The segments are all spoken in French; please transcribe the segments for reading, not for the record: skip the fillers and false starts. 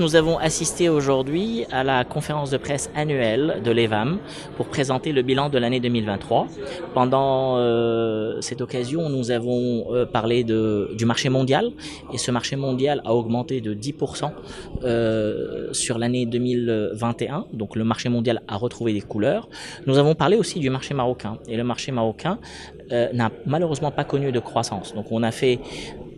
Nous avons assisté aujourd'hui à la conférence de presse annuelle de l'EVAM pour présenter le bilan de l'année 2023. Pendant cette occasion, nous avons parlé du marché mondial et ce marché mondial a augmenté de 10% sur l'année 2021. Donc le marché mondial a retrouvé des couleurs. Nous avons parlé aussi du marché marocain et le marché marocain n'a malheureusement pas connu de croissance. Donc on a fait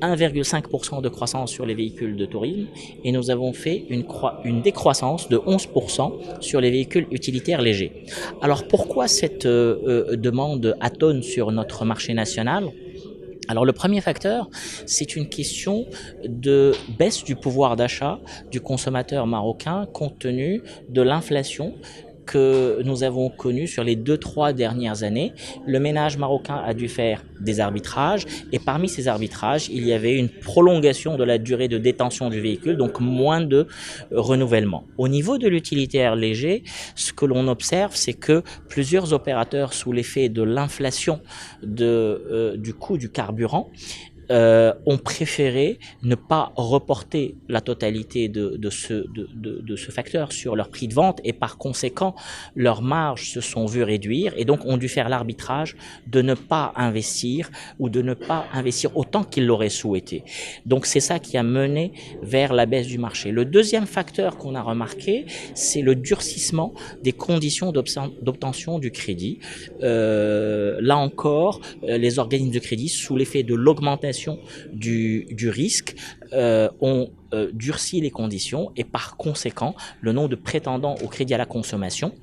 1,5% de croissance sur les véhicules de tourisme et nous avons fait une décroissance de 11% sur les véhicules utilitaires légers. Alors pourquoi cette demande atone sur notre marché national ? Alors le premier facteur, c'est une question de baisse du pouvoir d'achat du consommateur marocain compte tenu de l'inflation que nous avons connue sur les 2-3 dernières années. Le ménage marocain a dû faire des arbitrages et parmi ces arbitrages, il y avait une prolongation de la durée de détention du véhicule, donc moins de renouvellement. Au niveau de l'utilitaire léger, ce que l'on observe, c'est que plusieurs opérateurs, sous l'effet de l'inflation du coût du carburant, ont préféré ne pas reporter la totalité de ce facteur sur leur prix de vente et par conséquent leurs marges se sont vues réduire et donc ont dû faire l'arbitrage de ne pas investir ou de ne pas investir autant qu'ils l'auraient souhaité. Donc c'est ça qui a mené vers la baisse du marché. Le deuxième facteur qu'on a remarqué, c'est le durcissement des conditions d'obtention du crédit. Là encore, les organismes de crédit, sous l'effet de l'augmentation du risque, ont durci les conditions et par conséquent, le nombre de prétendants au crédit à la consommation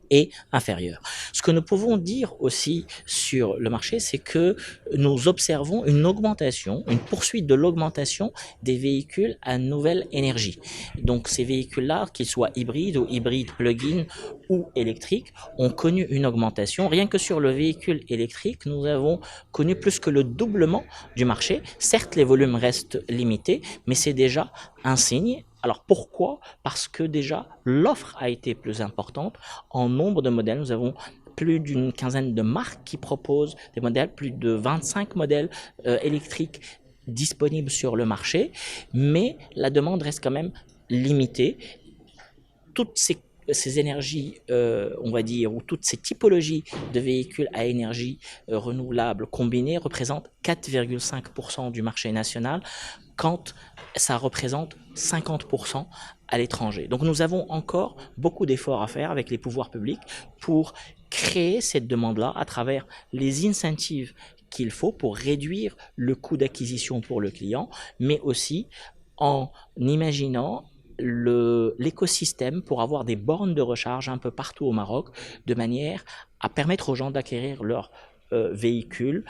est inférieur. Ce que nous pouvons dire aussi sur le marché, c'est que nous observons une augmentation, une poursuite de l'augmentation des véhicules à nouvelle énergie. Donc ces véhicules-là, qu'ils soient hybrides ou hybrides plug-in ou électriques, ont connu une augmentation. Rien que sur le véhicule électrique, nous avons connu plus que le doublement du marché. Certes, les volumes restent limités, mais c'est déjà un signe. Alors pourquoi ? Parce que déjà l'offre a été plus importante en nombre de modèles. Nous avons plus d'une quinzaine de marques qui proposent des modèles, plus de 25 modèles électriques disponibles sur le marché, mais la demande reste quand même limitée. Toutes ces énergies, on va dire, ou toutes ces typologies de véhicules à énergie renouvelable combinés représentent 4,5% du marché national, quand ça représente 50% à l'étranger. Donc nous avons encore beaucoup d'efforts à faire avec les pouvoirs publics pour créer cette demande-là à travers les incentives qu'il faut pour réduire le coût d'acquisition pour le client, mais aussi en imaginant l'écosystème pour avoir des bornes de recharge un peu partout au Maroc, de manière à permettre aux gens d'acquérir leur véhicule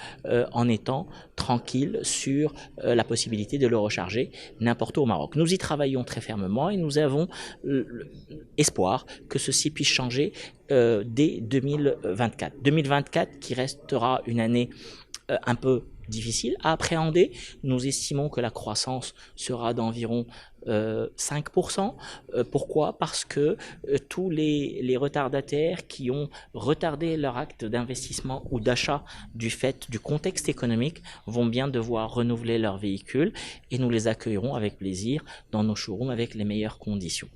en étant tranquille sur la possibilité de le recharger n'importe où au Maroc. Nous y travaillons très fermement et nous avons espoir que ceci puisse changer dès 2024. 2024 qui restera une année un peu difficile à appréhender. Nous estimons que la croissance sera d'environ 5%. Pourquoi ? Parce que tous les retardataires qui ont retardé leur acte d'investissement ou d'achat du fait du contexte économique vont bien devoir renouveler leur véhicule et nous les accueillerons avec plaisir dans nos showrooms avec les meilleures conditions.